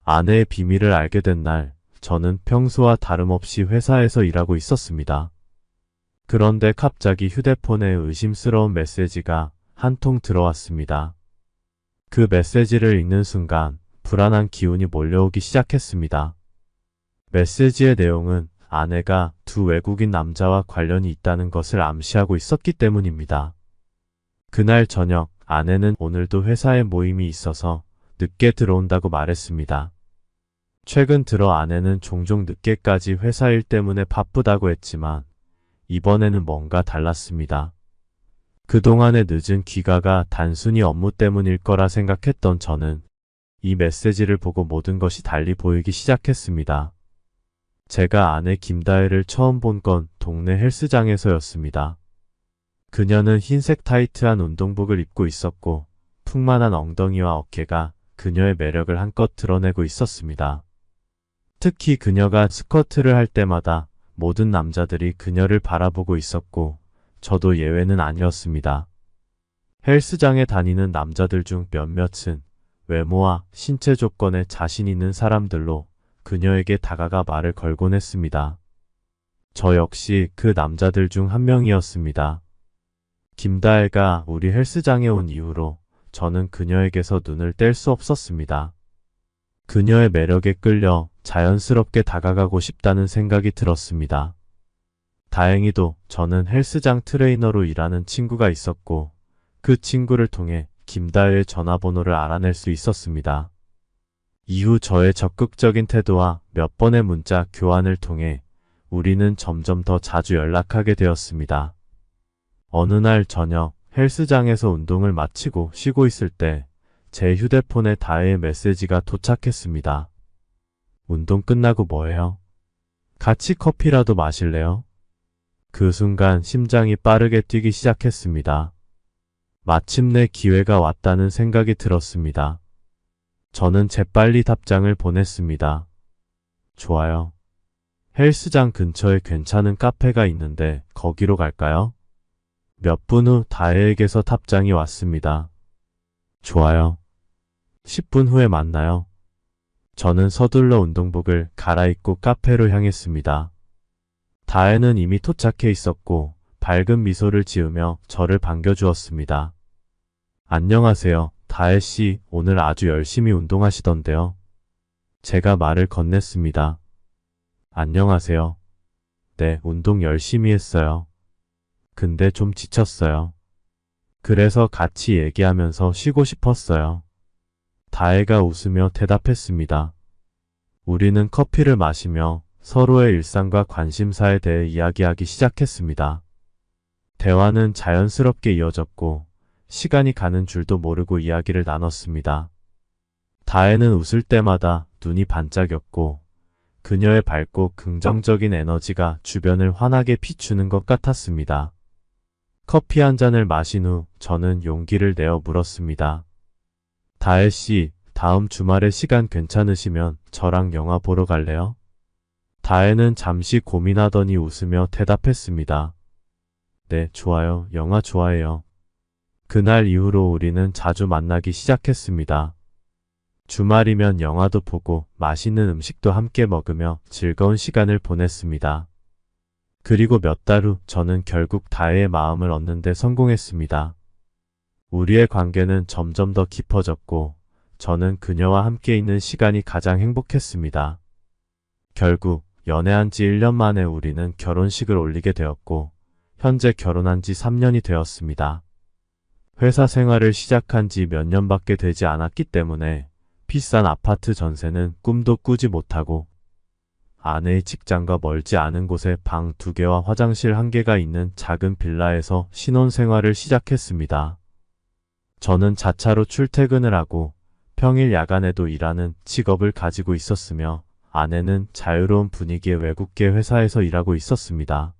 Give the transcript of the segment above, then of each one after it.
아내의 비밀을 알게 된 날, 저는 평소와 다름없이 회사에서 일하고 있었습니다. 그런데 갑자기 휴대폰에 의심스러운 메시지가 한 통 들어왔습니다. 그 메시지를 읽는 순간 불안한 기운이 몰려오기 시작했습니다. 메시지의 내용은 아내가 두 외국인 남자와 관련이 있다는 것을 암시하고 있었기 때문입니다. 그날 저녁 아내는 오늘도 회사에 모임이 있어서 늦게 들어온다고 말했습니다. 최근 들어 아내는 종종 늦게까지 회사 일 때문에 바쁘다고 했지만 이번에는 뭔가 달랐습니다. 그동안의 늦은 귀가가 단순히 업무 때문일 거라 생각했던 저는 이 메시지를 보고 모든 것이 달리 보이기 시작했습니다. 제가 아내 김다혜를 처음 본 건 동네 헬스장에서였습니다. 그녀는 흰색 타이트한 운동복을 입고 있었고 풍만한 엉덩이와 어깨가 그녀의 매력을 한껏 드러내고 있었습니다. 특히 그녀가 스쿼트를 할 때마다 모든 남자들이 그녀를 바라보고 있었고 저도 예외는 아니었습니다. 헬스장에 다니는 남자들 중 몇몇은 외모와 신체 조건에 자신 있는 사람들로 그녀에게 다가가 말을 걸곤 했습니다. 저 역시 그 남자들 중 한 명이었습니다. 김다혜가 우리 헬스장에 온 이후로 저는 그녀에게서 눈을 뗄 수 없었습니다. 그녀의 매력에 끌려 자연스럽게 다가가고 싶다는 생각이 들었습니다. 다행히도 저는 헬스장 트레이너로 일하는 친구가 있었고 그 친구를 통해 김다혜의 전화번호를 알아낼 수 있었습니다. 이후 저의 적극적인 태도와 몇 번의 문자 교환을 통해 우리는 점점 더 자주 연락하게 되었습니다. 어느 날 저녁 헬스장에서 운동을 마치고 쉬고 있을 때 제 휴대폰에 다혜의 메시지가 도착했습니다. 운동 끝나고 뭐해요? 같이 커피라도 마실래요? 그 순간 심장이 빠르게 뛰기 시작했습니다. 마침내 기회가 왔다는 생각이 들었습니다. 저는 재빨리 답장을 보냈습니다. 좋아요. 헬스장 근처에 괜찮은 카페가 있는데 거기로 갈까요? 몇 분 후 다혜에게서 답장이 왔습니다. 좋아요. 10분 후에 만나요. 저는 서둘러 운동복을 갈아입고 카페로 향했습니다. 다혜는 이미 도착해 있었고 밝은 미소를 지으며 저를 반겨주었습니다. 안녕하세요. 다혜씨, 오늘 아주 열심히 운동하시던데요. 제가 말을 건넸습니다. 안녕하세요. 네, 운동 열심히 했어요. 근데 좀 지쳤어요. 그래서 같이 얘기하면서 쉬고 싶었어요. 다혜가 웃으며 대답했습니다. 우리는 커피를 마시며 서로의 일상과 관심사에 대해 이야기하기 시작했습니다. 대화는 자연스럽게 이어졌고 시간이 가는 줄도 모르고 이야기를 나눴습니다. 다혜는 웃을 때마다 눈이 반짝였고 그녀의 밝고 긍정적인 에너지가 주변을 환하게 비추는 것 같았습니다. 커피 한 잔을 마신 후 저는 용기를 내어 물었습니다. 다혜씨, 다음 주말에 시간 괜찮으시면 저랑 영화 보러 갈래요? 다혜는 잠시 고민하더니 웃으며 대답했습니다. 네, 좋아요. 영화 좋아해요. 그날 이후로 우리는 자주 만나기 시작했습니다. 주말이면 영화도 보고 맛있는 음식도 함께 먹으며 즐거운 시간을 보냈습니다. 그리고 몇 달 후 저는 결국 다혜의 마음을 얻는 데 성공했습니다. 우리의 관계는 점점 더 깊어졌고 저는 그녀와 함께 있는 시간이 가장 행복했습니다. 결국 연애한 지 1년 만에 우리는 결혼식을 올리게 되었고 현재 결혼한 지 3년이 되었습니다. 회사 생활을 시작한 지 몇 년밖에 되지 않았기 때문에 비싼 아파트 전세는 꿈도 꾸지 못하고 아내의 직장과 멀지 않은 곳에 방 2개와 화장실 1개가 있는 작은 빌라에서 신혼생활을 시작했습니다. 저는 자차로 출퇴근을 하고 평일 야간에도 일하는 직업을 가지고 있었으며 아내는 자유로운 분위기의 외국계 회사에서 일하고 있었습니다.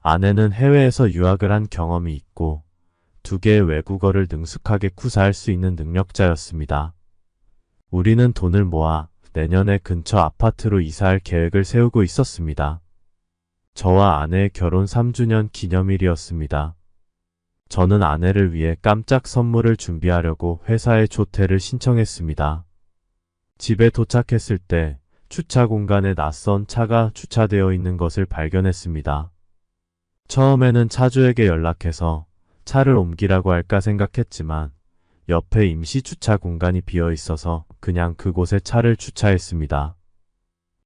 아내는 해외에서 유학을 한 경험이 있고 2개의 외국어를 능숙하게 구사할 수 있는 능력자였습니다. 우리는 돈을 모아 내년에 근처 아파트로 이사할 계획을 세우고 있었습니다. 저와 아내의 결혼 3주년 기념일이었습니다. 저는 아내를 위해 깜짝 선물을 준비하려고 회사에 조퇴를 신청했습니다. 집에 도착했을 때 주차 공간에 낯선 차가 주차되어 있는 것을 발견했습니다. 처음에는 차주에게 연락해서 차를 옮기라고 할까 생각했지만 옆에 임시 주차 공간이 비어 있어서 그냥 그곳에 차를 주차했습니다.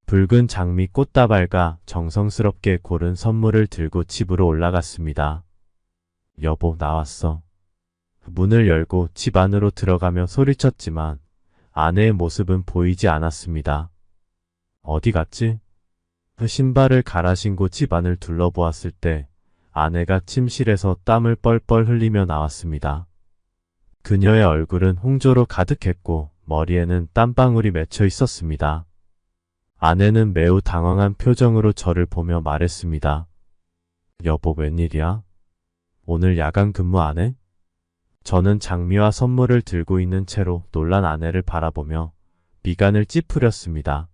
붉은 장미 꽃다발과 정성스럽게 고른 선물을 들고 집으로 올라갔습니다. 여보, 나왔어. 문을 열고 집 안으로 들어가며 소리쳤지만 아내의 모습은 보이지 않았습니다. 어디 갔지? 신발을 갈아 신고 집 안을 둘러보았을 때 아내가 침실에서 땀을 뻘뻘 흘리며 나왔습니다. 그녀의 얼굴은 홍조로 가득했고 머리에는 땀방울이 맺혀 있었습니다. 아내는 매우 당황한 표정으로 저를 보며 말했습니다. 여보, 웬일이야? 오늘 야간 근무 안 해? 저는 장미와 선물을 들고 있는 채로 놀란 아내를 바라보며 미간을 찌푸렸습니다.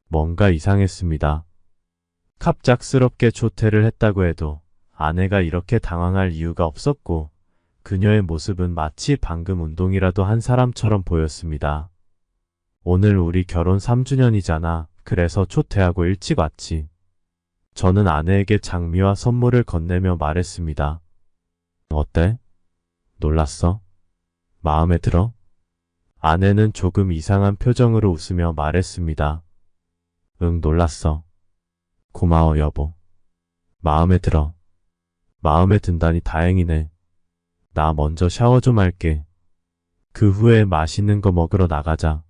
뭔가 이상했습니다. 갑작스럽게 조퇴를 했다고 해도 아내가 이렇게 당황할 이유가 없었고 그녀의 모습은 마치 방금 운동이라도 한 사람처럼 보였습니다. 오늘 우리 결혼 3주년이잖아. 그래서 조퇴하고 일찍 왔지. 저는 아내에게 장미와 선물을 건네며 말했습니다. 어때? 놀랐어? 마음에 들어? 아내는 조금 이상한 표정으로 웃으며 말했습니다. 응, 놀랐어. 고마워, 여보. 마음에 들어. 마음에 든다니 다행이네. 나 먼저 샤워 좀 할게. 그 후에 맛있는 거 먹으러 나가자.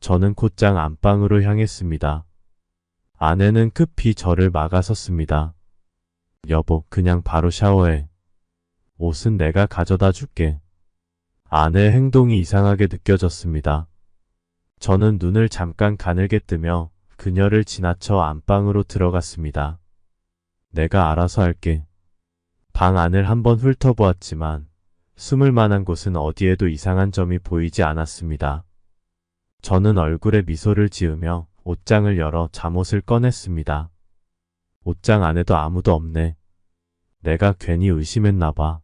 저는 곧장 안방으로 향했습니다. 아내는 급히 저를 막아섰습니다. 여보, 그냥 바로 샤워해. 옷은 내가 가져다 줄게. 아내의 행동이 이상하게 느껴졌습니다. 저는 눈을 잠깐 가늘게 뜨며 그녀를 지나쳐 안방으로 들어갔습니다. 내가 알아서 할게. 방 안을 한번 훑어보았지만 숨을 만한 곳은 어디에도 이상한 점이 보이지 않았습니다. 저는 얼굴에 미소를 지으며 옷장을 열어 잠옷을 꺼냈습니다. 옷장 안에도 아무도 없네. 내가 괜히 의심했나 봐.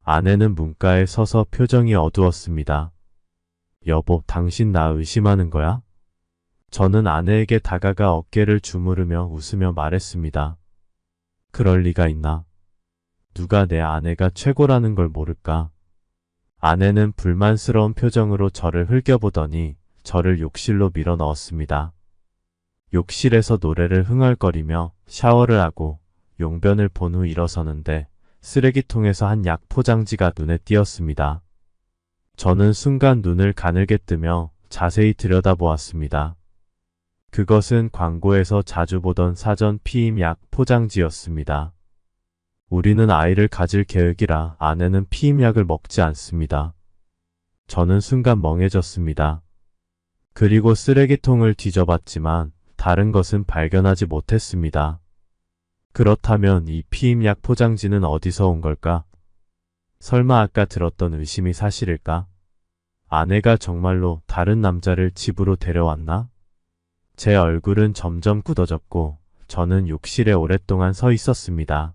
아내는 문가에 서서 표정이 어두웠습니다. 여보, 당신 나 의심하는 거야? 저는 아내에게 다가가 어깨를 주무르며 웃으며 말했습니다. 그럴 리가 있나? 누가 내 아내가 최고라는 걸 모를까? 아내는 불만스러운 표정으로 저를 흘겨보더니 저를 욕실로 밀어 넣었습니다. 욕실에서 노래를 흥얼거리며 샤워를 하고 용변을 본 후 일어서는데 쓰레기통에서 한 약 포장지가 눈에 띄었습니다. 저는 순간 눈을 가늘게 뜨며 자세히 들여다보았습니다. 그것은 광고에서 자주 보던 사전 피임약 포장지였습니다. 우리는 아이를 가질 계획이라 아내는 피임약을 먹지 않습니다. 저는 순간 멍해졌습니다. 그리고 쓰레기통을 뒤져봤지만 다른 것은 발견하지 못했습니다. 그렇다면 이 피임약 포장지는 어디서 온 걸까? 설마 아까 들었던 의심이 사실일까? 아내가 정말로 다른 남자를 집으로 데려왔나? 제 얼굴은 점점 굳어졌고 저는 욕실에 오랫동안 서 있었습니다.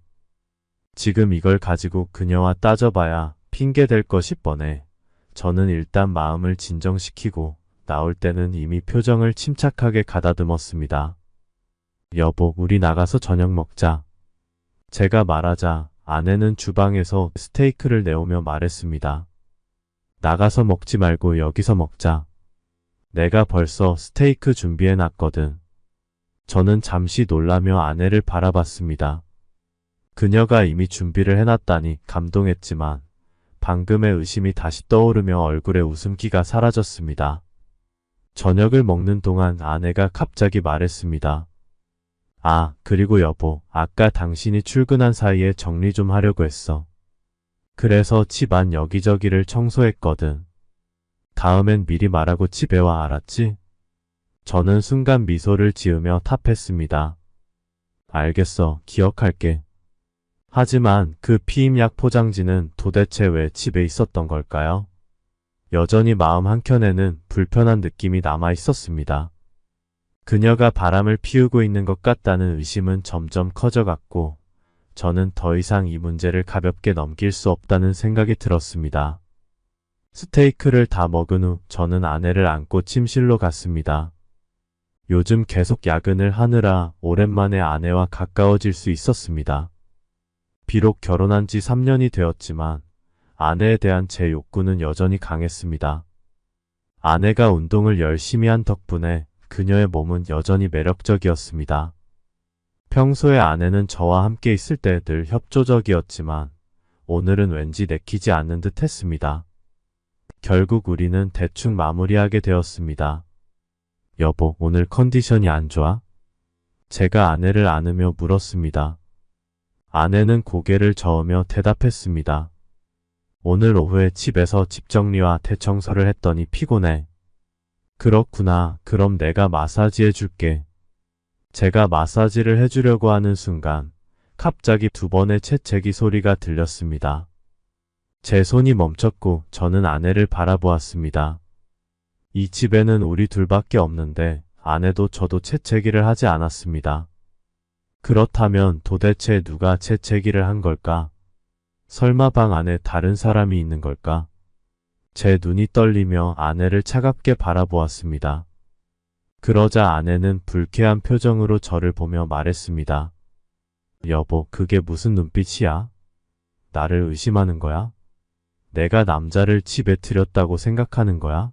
지금 이걸 가지고 그녀와 따져봐야 핑계댈 것이 뻔해. 저는 일단 마음을 진정시키고 나올 때는 이미 표정을 침착하게 가다듬었습니다. 여보, 우리 나가서 저녁 먹자. 제가 말하자 아내는 주방에서 스테이크를 내오며 말했습니다. 나가서 먹지 말고 여기서 먹자. 내가 벌써 스테이크 준비해놨거든. 저는 잠시 놀라며 아내를 바라봤습니다. 그녀가 이미 준비를 해놨다니 감동했지만 방금의 의심이 다시 떠오르며 얼굴에 웃음기가 사라졌습니다. 저녁을 먹는 동안 아내가 갑자기 말했습니다. 아, 그리고 여보, 아까 당신이 출근한 사이에 정리 좀 하려고 했어. 그래서 집안 여기저기를 청소했거든. 다음엔 미리 말하고 집에 와, 알았지? 저는 순간 미소를 지으며 답했습니다. 알겠어, 기억할게. 하지만 그 피임약 포장지는 도대체 왜 집에 있었던 걸까요? 여전히 마음 한켠에는 불편한 느낌이 남아 있었습니다. 그녀가 바람을 피우고 있는 것 같다는 의심은 점점 커져갔고 저는 더 이상 이 문제를 가볍게 넘길 수 없다는 생각이 들었습니다. 스테이크를 다 먹은 후 저는 아내를 안고 침실로 갔습니다. 요즘 계속 야근을 하느라 오랜만에 아내와 가까워질 수 있었습니다. 비록 결혼한 지 3년이 되었지만 아내에 대한 제 욕구는 여전히 강했습니다. 아내가 운동을 열심히 한 덕분에 그녀의 몸은 여전히 매력적이었습니다. 평소에 아내는 저와 함께 있을 때 늘 협조적이었지만 오늘은 왠지 내키지 않는 듯 했습니다. 결국 우리는 대충 마무리하게 되었습니다. 여보, 오늘 컨디션이 안 좋아? 제가 아내를 안으며 물었습니다. 아내는 고개를 저으며 대답했습니다. 오늘 오후에 집에서 집 정리와 대청소를 했더니 피곤해. 그렇구나. 그럼 내가 마사지 해줄게. 제가 마사지를 해주려고 하는 순간 갑자기 2번의 채채기 소리가 들렸습니다. 제 손이 멈췄고 저는 아내를 바라보았습니다. 이 집에는 우리 둘밖에 없는데 아내도 저도 채채기를 하지 않았습니다. 그렇다면 도대체 누가 채채기를 한 걸까? 설마 방 안에 다른 사람이 있는 걸까? 제 눈이 떨리며 아내를 차갑게 바라보았습니다. 그러자 아내는 불쾌한 표정으로 저를 보며 말했습니다. 여보, 그게 무슨 눈빛이야? 나를 의심하는 거야? 내가 남자를 집에 들였다고 생각하는 거야?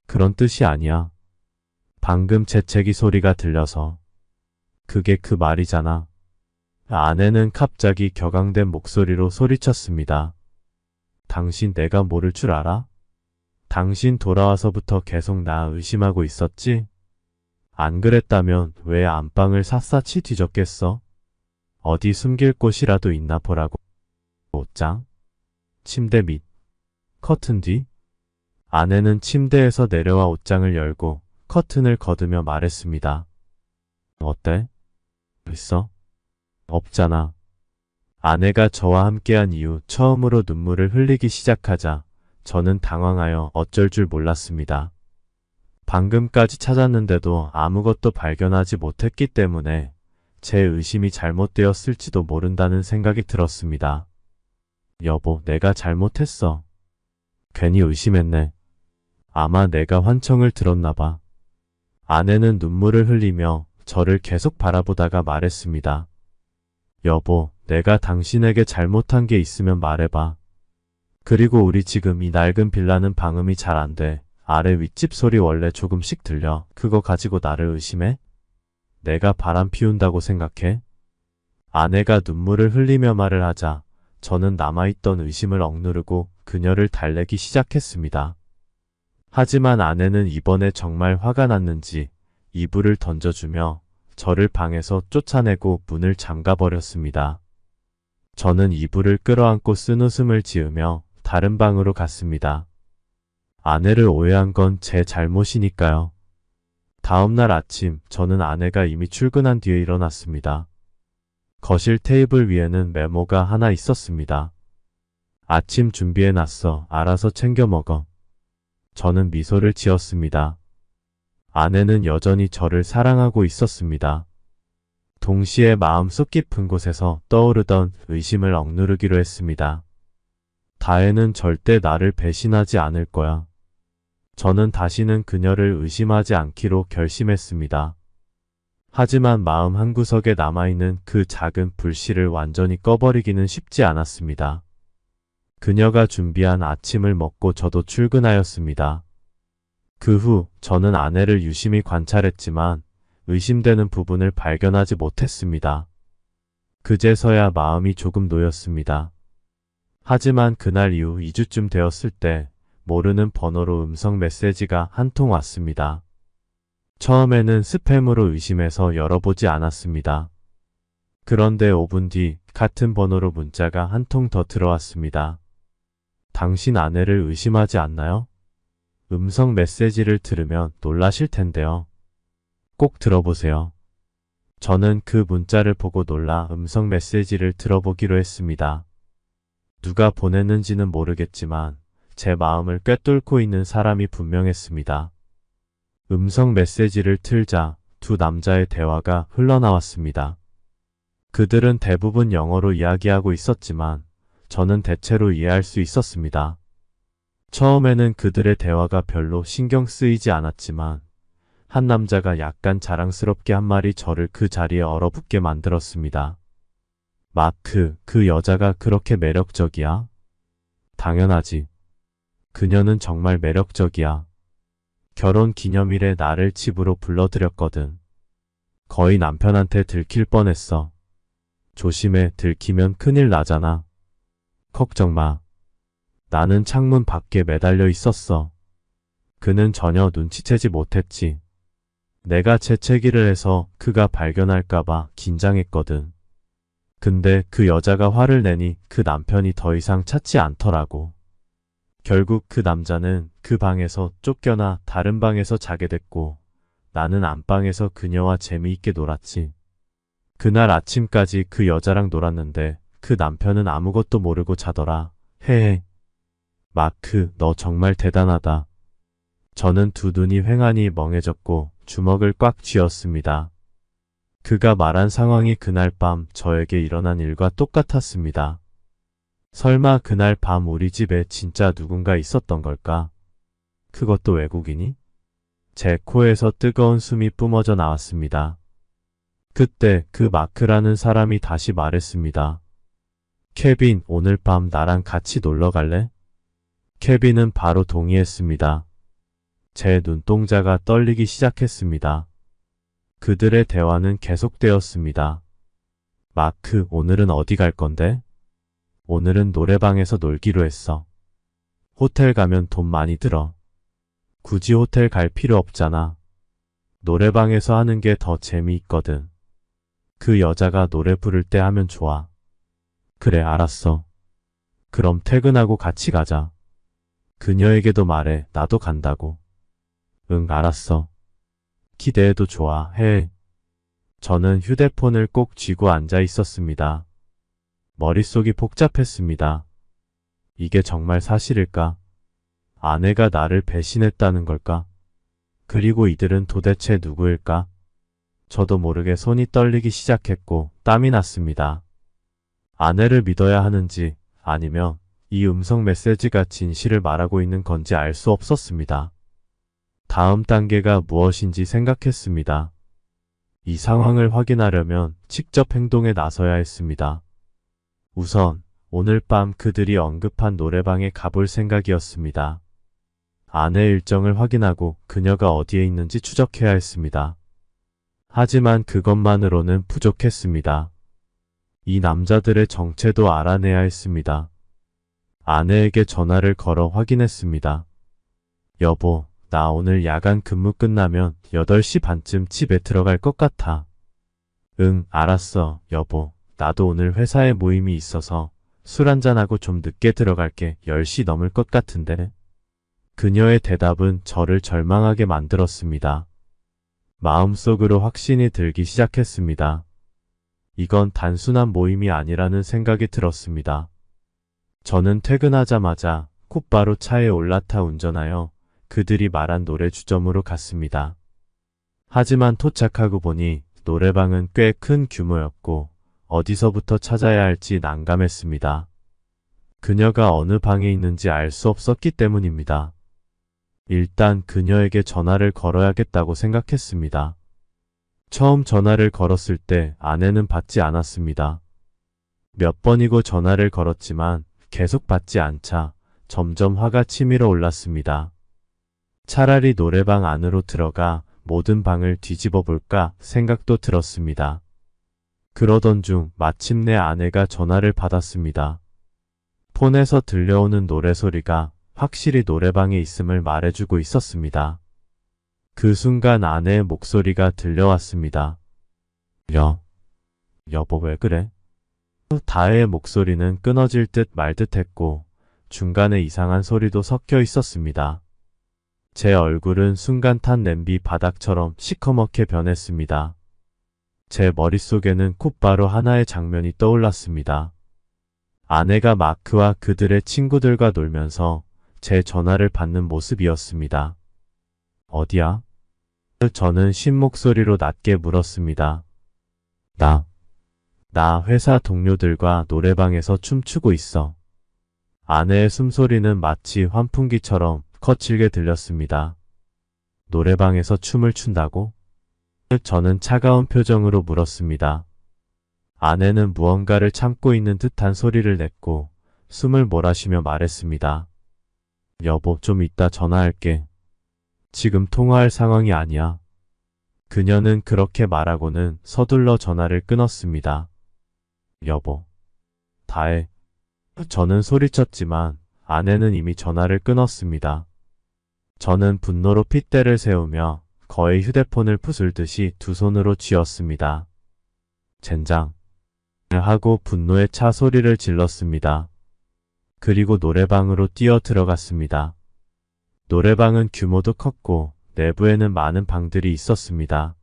그런 뜻이 아니야. 방금 재채기 소리가 들려서. 그게 그 말이잖아. 아내는 갑자기 격앙된 목소리로 소리쳤습니다. 당신 내가 모를 줄 알아? 당신 돌아와서부터 계속 나 의심하고 있었지? 안 그랬다면 왜 안방을 샅샅이 뒤졌겠어? 어디 숨길 곳이라도 있나 보라고. 옷장? 침대 밑? 커튼 뒤? 아내는 침대에서 내려와 옷장을 열고 커튼을 걷으며 말했습니다. 어때? 있어? 없잖아. 아내가 저와 함께한 이후 처음으로 눈물을 흘리기 시작하자 저는 당황하여 어쩔 줄 몰랐습니다. 방금까지 찾았는데도 아무것도 발견하지 못했기 때문에 제 의심이 잘못되었을지도 모른다는 생각이 들었습니다. 여보, 내가 잘못했어. 괜히 의심했네. 아마 내가 환청을 들었나 봐. 아내는 눈물을 흘리며 저를 계속 바라보다가 말했습니다. 여보, 내가 당신에게 잘못한 게 있으면 말해봐. 그리고 우리 지금 이 낡은 빌라는 방음이 잘 안 돼. 아래 윗집 소리 원래 조금씩 들려. 그거 가지고 나를 의심해? 내가 바람 피운다고 생각해? 아내가 눈물을 흘리며 말을 하자 저는 남아있던 의심을 억누르고 그녀를 달래기 시작했습니다. 하지만 아내는 이번에 정말 화가 났는지 이불을 던져주며 저를 방에서 쫓아내고 문을 잠가버렸습니다. 저는 이불을 끌어안고 쓴웃음을 지으며 다른 방으로 갔습니다. 아내를 오해한 건 제 잘못이니까요. 다음날 아침 저는 아내가 이미 출근한 뒤에 일어났습니다. 거실 테이블 위에는 메모가 하나 있었습니다. 아침 준비해놨어. 알아서 챙겨 먹어. 저는 미소를 지었습니다. 아내는 여전히 저를 사랑하고 있었습니다. 동시에 마음속 깊은 곳에서 떠오르던 의심을 억누르기로 했습니다. 다혜는 절대 나를 배신하지 않을 거야. 저는 다시는 그녀를 의심하지 않기로 결심했습니다. 하지만 마음 한구석에 남아있는 그 작은 불씨를 완전히 꺼버리기는 쉽지 않았습니다. 그녀가 준비한 아침을 먹고 저도 출근하였습니다. 그 후 저는 아내를 유심히 관찰했지만 의심되는 부분을 발견하지 못했습니다. 그제서야 마음이 조금 놓였습니다. 하지만 그날 이후 2주쯤 되었을 때 모르는 번호로 음성 메시지가 한 통 왔습니다. 처음에는 스팸으로 의심해서 열어보지 않았습니다. 그런데 5분 뒤 같은 번호로 문자가 한 통 더 들어왔습니다. 당신 아내를 의심하지 않나요? 음성 메시지를 들으면 놀라실 텐데요. 꼭 들어보세요. 저는 그 문자를 보고 놀라 음성 메시지를 들어보기로 했습니다. 누가 보냈는지는 모르겠지만 제 마음을 꿰뚫고 있는 사람이 분명했습니다. 음성 메시지를 틀자 두 남자의 대화가 흘러나왔습니다. 그들은 대부분 영어로 이야기하고 있었지만 저는 대체로 이해할 수 있었습니다. 처음에는 그들의 대화가 별로 신경 쓰이지 않았지만 한 남자가 약간 자랑스럽게 한 말이 저를 그 자리에 얼어붙게 만들었습니다. 마크, 그 여자가 그렇게 매력적이야? 당연하지. 그녀는 정말 매력적이야. 결혼 기념일에 나를 집으로 불러들였거든. 거의 남편한테 들킬 뻔했어. 조심해, 들키면 큰일 나잖아. 걱정 마. 나는 창문 밖에 매달려 있었어. 그는 전혀 눈치채지 못했지. 내가 재채기를 해서 그가 발견할까봐 긴장했거든. 근데 그 여자가 화를 내니 그 남편이 더 이상 찾지 않더라고. 결국 그 남자는 그 방에서 쫓겨나 다른 방에서 자게 됐고 나는 안방에서 그녀와 재미있게 놀았지. 그날 아침까지 그 여자랑 놀았는데 그 남편은 아무것도 모르고 자더라. 헤헤. 마크, 너 정말 대단하다. 저는 두 눈이 휑하니 멍해졌고 주먹을 꽉 쥐었습니다. 그가 말한 상황이 그날 밤 저에게 일어난 일과 똑같았습니다. 설마 그날 밤 우리 집에 진짜 누군가 있었던 걸까? 그것도 외국인이? 제 코에서 뜨거운 숨이 뿜어져 나왔습니다. 그때 그 마크라는 사람이 다시 말했습니다. 케빈, 오늘 밤 나랑 같이 놀러 갈래? 케빈은 바로 동의했습니다. 제 눈동자가 떨리기 시작했습니다. 그들의 대화는 계속되었습니다. 마크, 오늘은 어디 갈 건데? 오늘은 노래방에서 놀기로 했어. 호텔 가면 돈 많이 들어. 굳이 호텔 갈 필요 없잖아. 노래방에서 하는 게 더 재미있거든. 그 여자가 노래 부를 때 하면 좋아. 그래, 알았어. 그럼 퇴근하고 같이 가자. 그녀에게도 말해, 나도 간다고. 응, 알았어. 기대해도 좋아, 해. 저는 휴대폰을 꼭 쥐고 앉아 있었습니다. 머릿속이 복잡했습니다. 이게 정말 사실일까? 아내가 나를 배신했다는 걸까? 그리고 이들은 도대체 누구일까? 저도 모르게 손이 떨리기 시작했고 땀이 났습니다. 아내를 믿어야 하는지 아니면 이 음성 메시지가 진실을 말하고 있는 건지 알 수 없었습니다. 다음 단계가 무엇인지 생각했습니다. 이 상황을 확인하려면 직접 행동에 나서야 했습니다. 우선 오늘 밤 그들이 언급한 노래방에 가볼 생각이었습니다. 아내 일정을 확인하고 그녀가 어디에 있는지 추적해야 했습니다. 하지만 그것만으로는 부족했습니다. 이 남자들의 정체도 알아내야 했습니다. 아내에게 전화를 걸어 확인했습니다. 여보, 나 오늘 야간 근무 끝나면 8시 반쯤 집에 들어갈 것 같아. 응, 알았어, 여보. 나도 오늘 회사에 모임이 있어서 술 한잔하고 좀 늦게 들어갈게. 10시 넘을 것 같은데. 그녀의 대답은 저를 절망하게 만들었습니다. 마음속으로 확신이 들기 시작했습니다. 이건 단순한 모임이 아니라는 생각이 들었습니다. 저는 퇴근하자마자 곧바로 차에 올라타 운전하여 그들이 말한 노래 주점으로 갔습니다. 하지만 도착하고 보니 노래방은 꽤 큰 규모였고 어디서부터 찾아야 할지 난감했습니다. 그녀가 어느 방에 있는지 알 수 없었기 때문입니다. 일단 그녀에게 전화를 걸어야겠다고 생각했습니다. 처음 전화를 걸었을 때 아내는 받지 않았습니다. 몇 번이고 전화를 걸었지만 계속 받지 않자 점점 화가 치밀어 올랐습니다. 차라리 노래방 안으로 들어가 모든 방을 뒤집어 볼까 생각도 들었습니다. 그러던 중 마침내 아내가 전화를 받았습니다. 폰에서 들려오는 노래소리가 확실히 노래방에 있음을 말해주고 있었습니다. 그 순간 아내의 목소리가 들려왔습니다. 여보 왜 그래? 다혜의 목소리는 끊어질 듯 말 듯 했고 중간에 이상한 소리도 섞여 있었습니다. 제 얼굴은 순간 탄 냄비 바닥처럼 시커멓게 변했습니다. 제 머릿속에는 곧바로 하나의 장면이 떠올랐습니다. 아내가 마크와 그들의 친구들과 놀면서 제 전화를 받는 모습이었습니다. 어디야? 저는 쉰 목소리로 낮게 물었습니다. 나 회사 동료들과 노래방에서 춤추고 있어. 아내의 숨소리는 마치 환풍기처럼 거칠게 들렸습니다. 노래방에서 춤을 춘다고? 저는 차가운 표정으로 물었습니다. 아내는 무언가를 참고 있는 듯한 소리를 냈고 숨을 몰아쉬며 말했습니다. 여보, 좀 이따 전화할게. 지금 통화할 상황이 아니야. 그녀는 그렇게 말하고는 서둘러 전화를 끊었습니다. 여보, 다해. 저는 소리쳤지만 아내는 이미 전화를 끊었습니다. 저는 분노로 핏대를 세우며 거의 휴대폰을 부술듯이 두 손으로 쥐었습니다. 젠장! 하고 분노에 차 소리를 질렀습니다. 그리고 노래방으로 뛰어 들어갔습니다. 노래방은 규모도 컸고 내부에는 많은 방들이 있었습니다.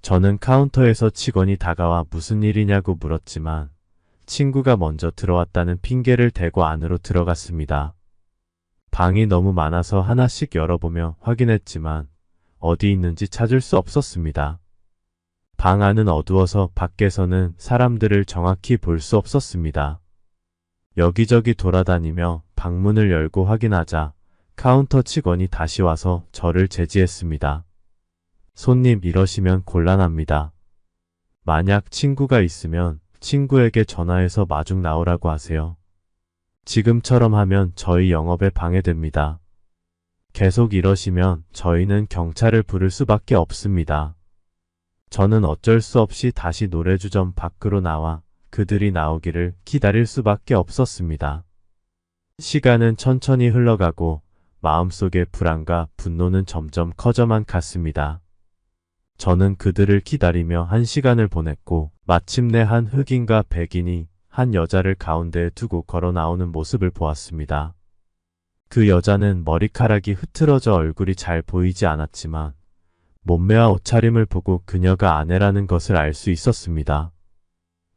저는 카운터에서 직원이 다가와 무슨 일이냐고 물었지만 친구가 먼저 들어왔다는 핑계를 대고 안으로 들어갔습니다. 방이 너무 많아서 하나씩 열어보며 확인했지만 어디 있는지 찾을 수 없었습니다. 방 안은 어두워서 밖에서는 사람들을 정확히 볼 수 없었습니다. 여기저기 돌아다니며 방문을 열고 확인하자 카운터 직원이 다시 와서 저를 제지했습니다. 손님, 이러시면 곤란합니다. 만약 친구가 있으면 친구에게 전화해서 마중 나오라고 하세요. 지금처럼 하면 저희 영업에 방해됩니다. 계속 이러시면 저희는 경찰을 부를 수밖에 없습니다. 저는 어쩔 수 없이 다시 노래주점 밖으로 나와 그들이 나오기를 기다릴 수밖에 없었습니다. 시간은 천천히 흘러가고 마음속의 불안과 분노는 점점 커져만 갔습니다. 저는 그들을 기다리며 1시간을 보냈고 마침내 한 흑인과 백인이 한 여자를 가운데에 두고 걸어 나오는 모습을 보았습니다. 그 여자는 머리카락이 흐트러져 얼굴이 잘 보이지 않았지만 몸매와 옷차림을 보고 그녀가 아내라는 것을 알 수 있었습니다.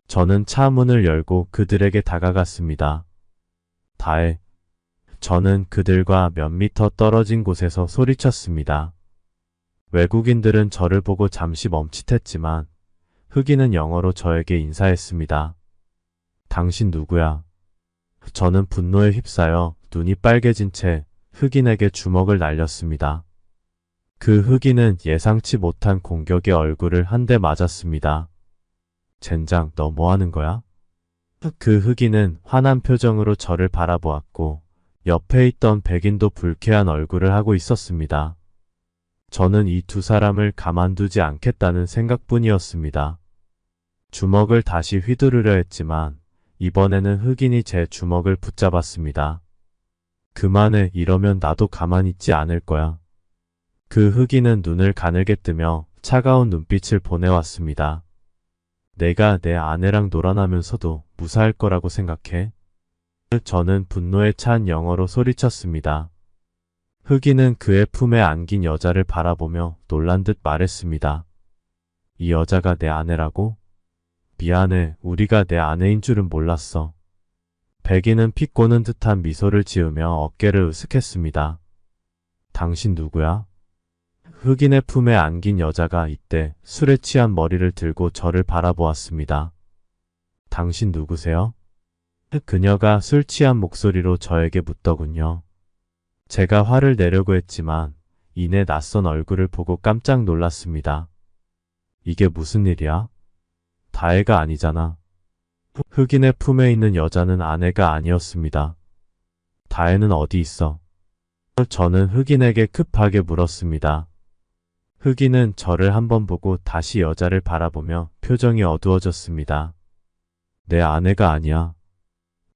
저는 차 문을 열고 그들에게 다가갔습니다. 다해. 저는 그들과 몇 미터 떨어진 곳에서 소리쳤습니다. 외국인들은 저를 보고 잠시 멈칫했지만 흑인은 영어로 저에게 인사했습니다. 당신 누구야? 저는 분노에 휩싸여 눈이 빨개진 채 흑인에게 주먹을 날렸습니다. 그 흑인은 예상치 못한 공격에 얼굴을 한 대 맞았습니다. 젠장, 너 뭐하는 거야? 그 흑인은 화난 표정으로 저를 바라보았고 옆에 있던 백인도 불쾌한 얼굴을 하고 있었습니다. 저는 이 두 사람을 가만두지 않겠다는 생각뿐이었습니다. 주먹을 다시 휘두르려 했지만 이번에는 흑인이 제 주먹을 붙잡았습니다. 그만해, 이러면 나도 가만히 있지 않을 거야. 그 흑인은 눈을 가늘게 뜨며 차가운 눈빛을 보내왔습니다. 내가 내 아내랑 놀아나면서도 무사할 거라고 생각해? 저는 분노에 찬 영어로 소리쳤습니다. 흑인은 그의 품에 안긴 여자를 바라보며 놀란 듯 말했습니다. 이 여자가 내 아내라고? 미안해, 우리가 내 아내인 줄은 몰랐어. 백인은 비꼬는 듯한 미소를 지으며 어깨를 으쓱했습니다. 당신 누구야? 흑인의 품에 안긴 여자가 이때 술에 취한 머리를 들고 저를 바라보았습니다. 당신 누구세요? 그녀가 술 취한 목소리로 저에게 묻더군요. 제가 화를 내려고 했지만 이내 낯선 얼굴을 보고 깜짝 놀랐습니다. 이게 무슨 일이야? 다혜가 아니잖아. 흑인의 품에 있는 여자는 아내가 아니었습니다. 다혜는 어디 있어? 저는 흑인에게 급하게 물었습니다. 흑인은 저를 한번 보고 다시 여자를 바라보며 표정이 어두워졌습니다. 내 아내가 아니야.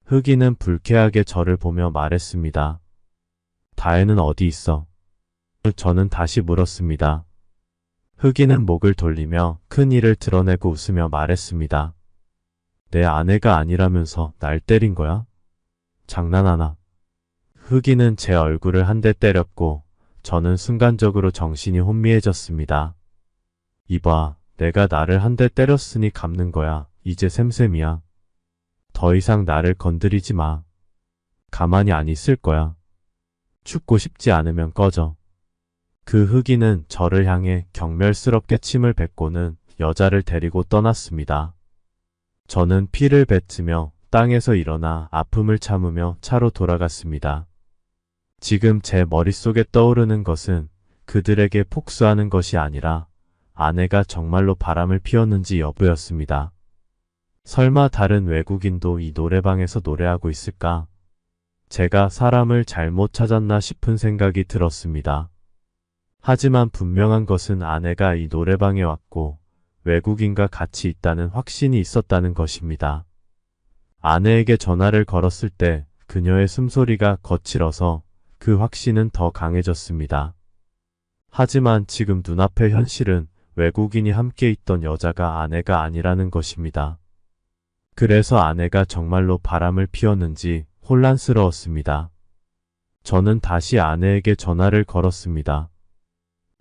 흑인은 불쾌하게 저를 보며 말했습니다. 다혜는 어디 있어? 저는 다시 물었습니다. 흑인은 목을 돌리며 큰 이를 드러내고 웃으며 말했습니다. 내 아내가 아니라면서 날 때린 거야? 장난하나? 흑인은 제 얼굴을 한 대 때렸고 저는 순간적으로 정신이 혼미해졌습니다. 이봐, 내가 나를 한 대 때렸으니 갚는 거야. 이제 샘샘이야. 더 이상 나를 건드리지 마. 가만히 안 있을 거야. 죽고 싶지 않으면 꺼져. 그 흑인은 저를 향해 경멸스럽게 침을 뱉고는 여자를 데리고 떠났습니다. 저는 피를 뱉으며 땅에서 일어나 아픔을 참으며 차로 돌아갔습니다. 지금 제 머릿속에 떠오르는 것은 그들에게 복수하는 것이 아니라 아내가 정말로 바람을 피웠는지 여부였습니다. 설마 다른 외국인도 이 노래방에서 노래하고 있을까? 제가 사람을 잘못 찾았나 싶은 생각이 들었습니다. 하지만 분명한 것은 아내가 이 노래방에 왔고 외국인과 같이 있다는 확신이 있었다는 것입니다. 아내에게 전화를 걸었을 때 그녀의 숨소리가 거칠어서 그 확신은 더 강해졌습니다. 하지만 지금 눈앞의 현실은 외국인이 함께 있던 여자가 아내가 아니라는 것입니다. 그래서 아내가 정말로 바람을 피웠는지 혼란스러웠습니다. 저는 다시 아내에게 전화를 걸었습니다.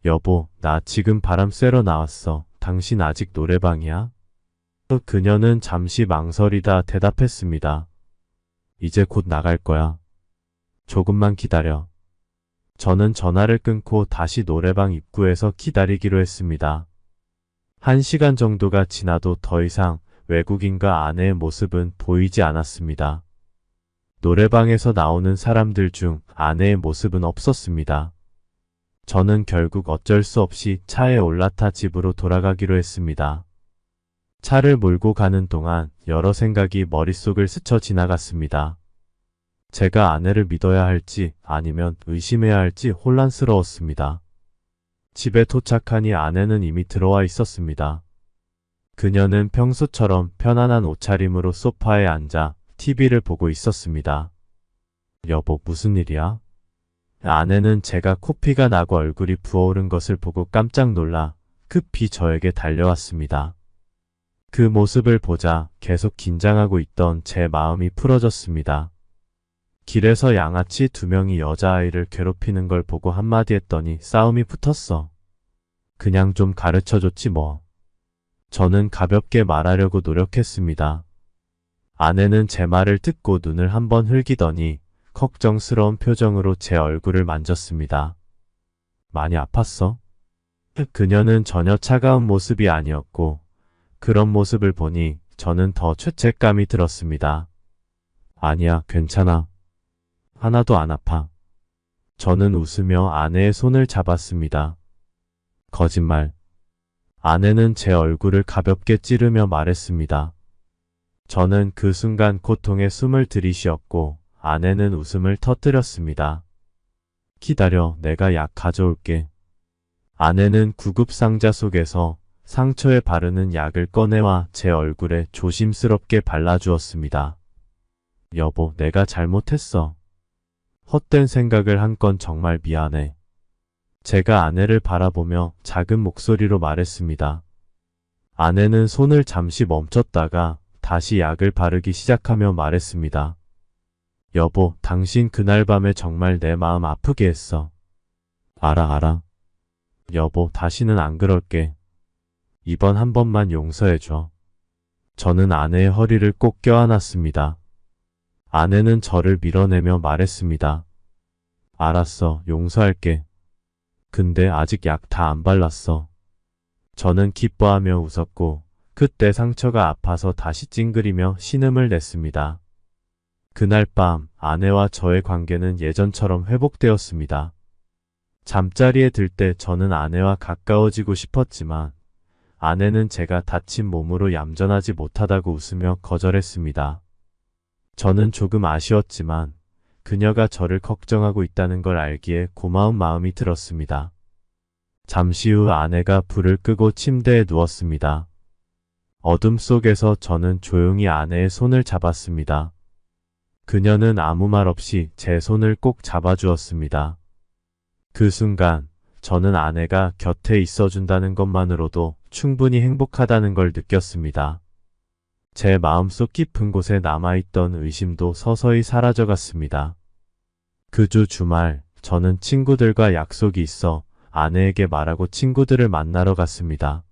여보, 나 지금 바람 쐬러 나왔어. 당신 아직 노래방이야? 그녀는 잠시 망설이다 대답했습니다. 이제 곧 나갈 거야. 조금만 기다려. 저는 전화를 끊고 다시 노래방 입구에서 기다리기로 했습니다. 1시간 정도가 지나도 더 이상 외국인과 아내의 모습은 보이지 않았습니다. 노래방에서 나오는 사람들 중 아내의 모습은 없었습니다. 저는 결국 어쩔 수 없이 차에 올라타 집으로 돌아가기로 했습니다. 차를 몰고 가는 동안 여러 생각이 머릿속을 스쳐 지나갔습니다. 제가 아내를 믿어야 할지 아니면 의심해야 할지 혼란스러웠습니다. 집에 도착하니 아내는 이미 들어와 있었습니다. 그녀는 평소처럼 편안한 옷차림으로 소파에 앉아 TV를 보고 있었습니다. 여보, 무슨 일이야? 아내는 제가 코피가 나고 얼굴이 부어오른 것을 보고 깜짝 놀라 급히 저에게 달려왔습니다. 그 모습을 보자 계속 긴장하고 있던 제 마음이 풀어졌습니다. 길에서 양아치 2명이 여자아이를 괴롭히는 걸 보고 한마디 했더니 싸움이 붙었어. 그냥 좀 가르쳐줬지 뭐. 저는 가볍게 말하려고 노력했습니다. 아내는 제 말을 듣고 눈을 한번 흘기더니 걱정스러운 표정으로 제 얼굴을 만졌습니다. 많이 아팠어? 그녀는 전혀 차가운 모습이 아니었고 그런 모습을 보니 저는 더 죄책감이 들었습니다. 아니야, 괜찮아. 하나도 안 아파. 저는 웃으며 아내의 손을 잡았습니다. 거짓말. 아내는 제 얼굴을 가볍게 찌르며 말했습니다. 저는 그 순간 고통에 숨을 들이쉬었고 아내는 웃음을 터뜨렸습니다. 기다려, 내가 약 가져올게. 아내는 구급상자 속에서 상처에 바르는 약을 꺼내와 제 얼굴에 조심스럽게 발라주었습니다. 여보, 내가 잘못했어. 헛된 생각을 한 건 정말 미안해. 제가 아내를 바라보며 작은 목소리로 말했습니다. 아내는 손을 잠시 멈췄다가 다시 약을 바르기 시작하며 말했습니다. 여보, 당신 그날 밤에 정말 내 마음 아프게 했어. 알아. 여보, 다시는 안 그럴게. 이번 한 번만 용서해줘. 저는 아내의 허리를 꼭 껴안았습니다. 아내는 저를 밀어내며 말했습니다. 알았어, 용서할게. 근데 아직 약 다 안 발랐어. 저는 기뻐하며 웃었고 그때 상처가 아파서 다시 찡그리며 신음을 냈습니다. 그날 밤 아내와 저의 관계는 예전처럼 회복되었습니다. 잠자리에 들 때 저는 아내와 가까워지고 싶었지만 아내는 제가 다친 몸으로 얌전하지 못하다고 웃으며 거절했습니다. 저는 조금 아쉬웠지만 그녀가 저를 걱정하고 있다는 걸 알기에 고마운 마음이 들었습니다. 잠시 후 아내가 불을 끄고 침대에 누웠습니다. 어둠 속에서 저는 조용히 아내의 손을 잡았습니다. 그녀는 아무 말 없이 제 손을 꼭 잡아주었습니다. 그 순간 저는 아내가 곁에 있어준다는 것만으로도 충분히 행복하다는 걸 느꼈습니다. 제 마음속 깊은 곳에 남아있던 의심도 서서히 사라져갔습니다. 그 주 주말 저는 친구들과 약속이 있어 아내에게 말하고 친구들을 만나러 갔습니다.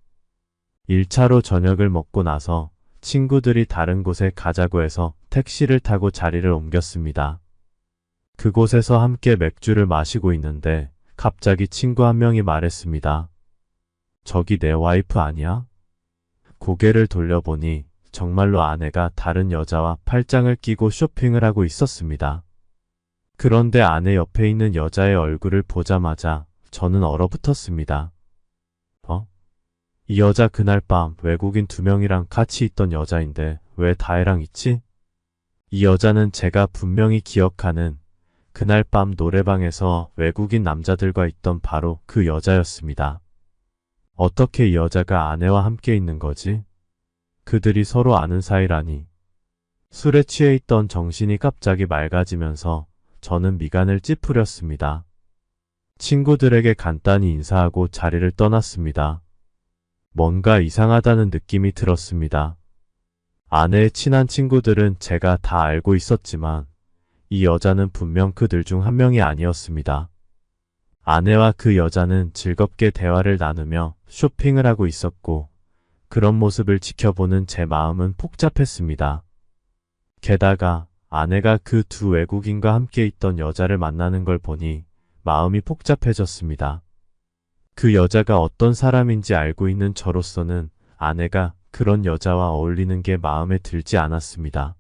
1차로 저녁을 먹고 나서 친구들이 다른 곳에 가자고 해서 택시를 타고 자리를 옮겼습니다. 그곳에서 함께 맥주를 마시고 있는데 갑자기 친구 한 명이 말했습니다. 저기 내 와이프 아니야? 고개를 돌려보니 정말로 아내가 다른 여자와 팔짱을 끼고 쇼핑을 하고 있었습니다. 그런데 아내 옆에 있는 여자의 얼굴을 보자마자 저는 얼어붙었습니다. 이 여자 그날 밤 외국인 2명이랑 같이 있던 여자인데 왜 다혜랑 있지? 이 여자는 제가 분명히 기억하는 그날 밤 노래방에서 외국인 남자들과 있던 바로 그 여자였습니다. 어떻게 이 여자가 아내와 함께 있는 거지? 그들이 서로 아는 사이라니. 술에 취해 있던 정신이 갑자기 맑아지면서 저는 미간을 찌푸렸습니다. 친구들에게 간단히 인사하고 자리를 떠났습니다. 뭔가 이상하다는 느낌이 들었습니다. 아내의 친한 친구들은 제가 다 알고 있었지만 이 여자는 분명 그들 중 한 명이 아니었습니다. 아내와 그 여자는 즐겁게 대화를 나누며 쇼핑을 하고 있었고 그런 모습을 지켜보는 제 마음은 복잡했습니다. 게다가 아내가 그 2 외국인과 함께 있던 여자를 만나는 걸 보니 마음이 복잡해졌습니다. 그 여자가 어떤 사람인지 알고 있는 저로서는 아내가 그런 여자와 어울리는 게 마음에 들지 않았습니다.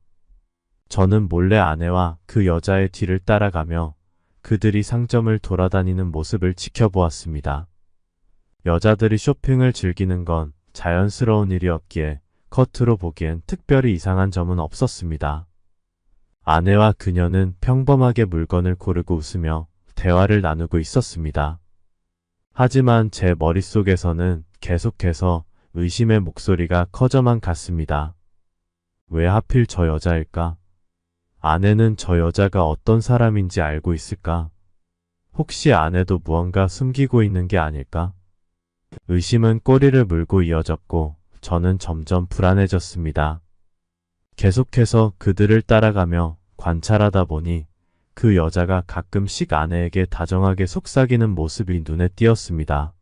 저는 몰래 아내와 그 여자의 뒤를 따라가며 그들이 상점을 돌아다니는 모습을 지켜보았습니다. 여자들이 쇼핑을 즐기는 건 자연스러운 일이었기에 겉으로 보기엔 특별히 이상한 점은 없었습니다. 아내와 그녀는 평범하게 물건을 고르고 웃으며 대화를 나누고 있었습니다. 하지만 제 머릿속에서는 계속해서 의심의 목소리가 커져만 갔습니다. 왜 하필 저 여자일까? 아내는 저 여자가 어떤 사람인지 알고 있을까? 혹시 아내도 무언가 숨기고 있는 게 아닐까? 의심은 꼬리를 물고 이어졌고 저는 점점 불안해졌습니다. 계속해서 그들을 따라가며 관찰하다 보니 그 여자가 가끔씩 아내에게 다정하게 속삭이는 모습이 눈에 띄었습니다.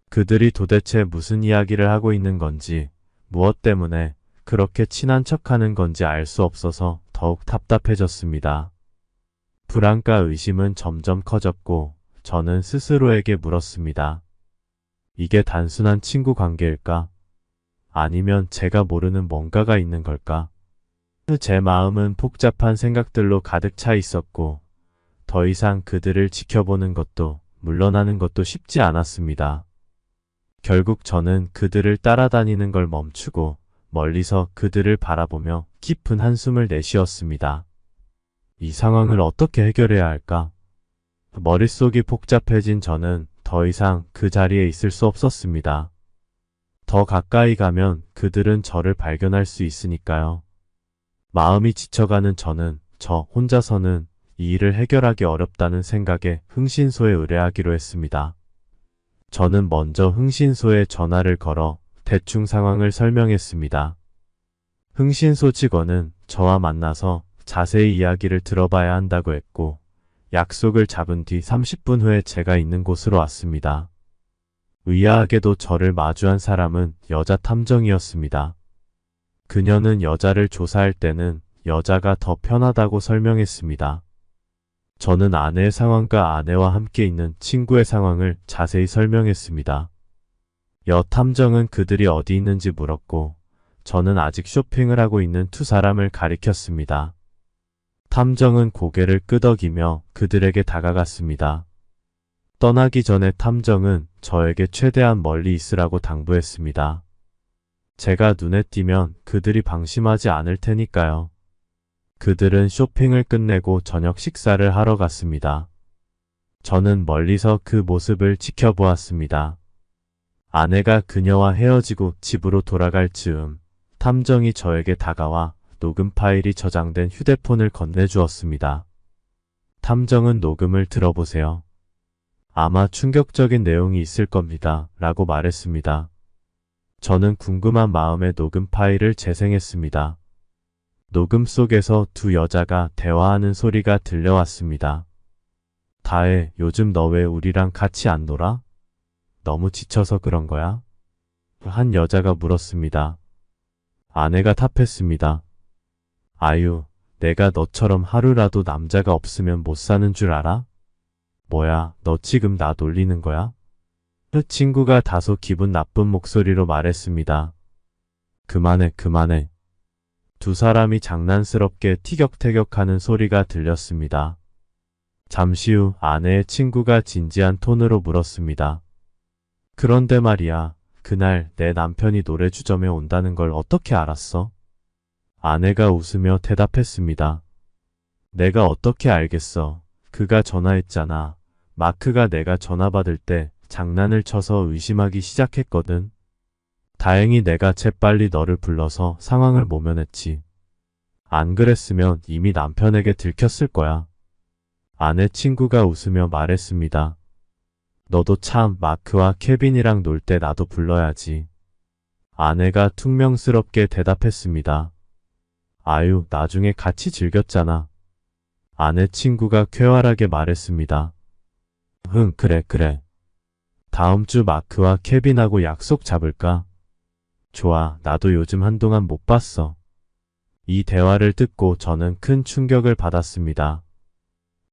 그들이 도대체 무슨 이야기를 하고 있는 건지, 무엇 때문에 그렇게 친한 척하는 건지 알 수 없어서 더욱 답답해졌습니다. 불안과 의심은 점점 커졌고 저는 스스로에게 물었습니다. 이게 단순한 친구 관계일까? 아니면 제가 모르는 뭔가가 있는 걸까? 제 마음은 복잡한 생각들로 가득 차 있었고 더 이상 그들을 지켜보는 것도 물러나는 것도 쉽지 않았습니다. 결국 저는 그들을 따라다니는 걸 멈추고 멀리서 그들을 바라보며 깊은 한숨을 내쉬었습니다. 이 상황을 어떻게 해결해야 할까? 머릿속이 복잡해진 저는 더 이상 그 자리에 있을 수 없었습니다. 더 가까이 가면 그들은 저를 발견할 수 있으니까요. 마음이 지쳐가는 저는 저 혼자서는 이 일을 해결하기 어렵다는 생각에 흥신소에 의뢰하기로 했습니다. 저는 먼저 흥신소에 전화를 걸어 대충 상황을 설명했습니다. 흥신소 직원은 저와 만나서 자세히 이야기를 들어봐야 한다고 했고 약속을 잡은 뒤 30분 후에 제가 있는 곳으로 왔습니다. 의아하게도 저를 마주한 사람은 여자 탐정이었습니다. 그녀는 여자를 조사할 때는 여자가 더 편하다고 설명했습니다. 저는 아내의 상황과 아내와 함께 있는 친구의 상황을 자세히 설명했습니다. 여 탐정은 그들이 어디 있는지 물었고 저는 아직 쇼핑을 하고 있는 2 사람을 가리켰습니다. 탐정은 고개를 끄덕이며 그들에게 다가갔습니다. 떠나기 전에 탐정은 저에게 최대한 멀리 있으라고 당부했습니다. 제가 눈에 띄면 그들이 방심하지 않을 테니까요. 그들은 쇼핑을 끝내고 저녁 식사를 하러 갔습니다. 저는 멀리서 그 모습을 지켜보았습니다. 아내가 그녀와 헤어지고 집으로 돌아갈 즈음 탐정이 저에게 다가와 녹음 파일이 저장된 휴대폰을 건네주었습니다. 탐정은 녹음을 들어보세요. 아마 충격적인 내용이 있을 겁니다. 라고 말했습니다. 저는 궁금한 마음에 녹음 파일을 재생했습니다. 녹음 속에서 2 여자가 대화하는 소리가 들려왔습니다. 다혜, 요즘 너 왜 우리랑 같이 안 놀아? 너무 지쳐서 그런 거야? 한 여자가 물었습니다. 아내가 답했습니다. 아유, 내가 너처럼 하루라도 남자가 없으면 못 사는 줄 알아? 뭐야, 너 지금 나 놀리는 거야? 그 친구가 다소 기분 나쁜 목소리로 말했습니다. 그만해, 그만해. 두 사람이 장난스럽게 티격태격하는 소리가 들렸습니다. 잠시 후 아내의 친구가 진지한 톤으로 물었습니다. 그런데 말이야, 그날 내 남편이 노래주점에 온다는 걸 어떻게 알았어? 아내가 웃으며 대답했습니다. 내가 어떻게 알겠어. 그가 전화했잖아. 마크가 내가 전화 받을 때 장난을 쳐서 의심하기 시작했거든. 다행히 내가 재빨리 너를 불러서 상황을 모면했지. 안 그랬으면 이미 남편에게 들켰을 거야. 아내 친구가 웃으며 말했습니다. 너도 참 마크와 케빈이랑 놀 때 나도 불러야지. 아내가 퉁명스럽게 대답했습니다. 아유, 나중에 같이 즐겼잖아. 아내 친구가 쾌활하게 말했습니다. 그래, 그래. 다음 주 마크와 케빈하고 약속 잡을까? 좋아, 나도 요즘 한동안 못 봤어. 이 대화를 듣고 저는 큰 충격을 받았습니다.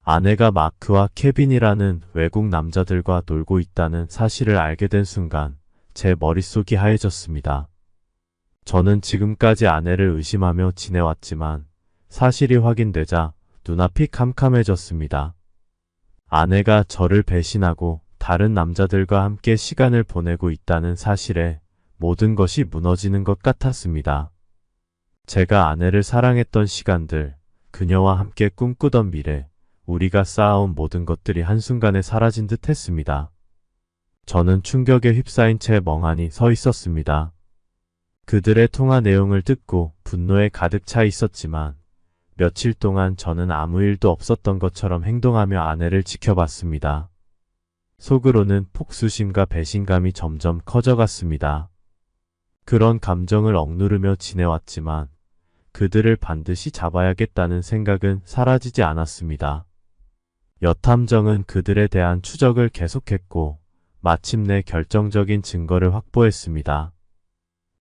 아내가 마크와 케빈이라는 외국 남자들과 놀고 있다는 사실을 알게 된 순간 제 머릿속이 하얘졌습니다. 저는 지금까지 아내를 의심하며 지내왔지만 사실이 확인되자 눈앞이 캄캄해졌습니다. 아내가 저를 배신하고 다른 남자들과 함께 시간을 보내고 있다는 사실에 모든 것이 무너지는 것 같았습니다. 제가 아내를 사랑했던 시간들, 그녀와 함께 꿈꾸던 미래, 우리가 쌓아온 모든 것들이 한순간에 사라진 듯 했습니다. 저는 충격에 휩싸인 채 멍하니 서 있었습니다. 그들의 통화 내용을 듣고 분노에 가득 차 있었지만 며칠 동안 저는 아무 일도 없었던 것처럼 행동하며 아내를 지켜봤습니다. 속으로는 폭수심과 배신감이 점점 커져갔습니다. 그런 감정을 억누르며 지내왔지만 그들을 반드시 잡아야겠다는 생각은 사라지지 않았습니다. 여탐정은 그들에 대한 추적을 계속했고 마침내 결정적인 증거를 확보했습니다.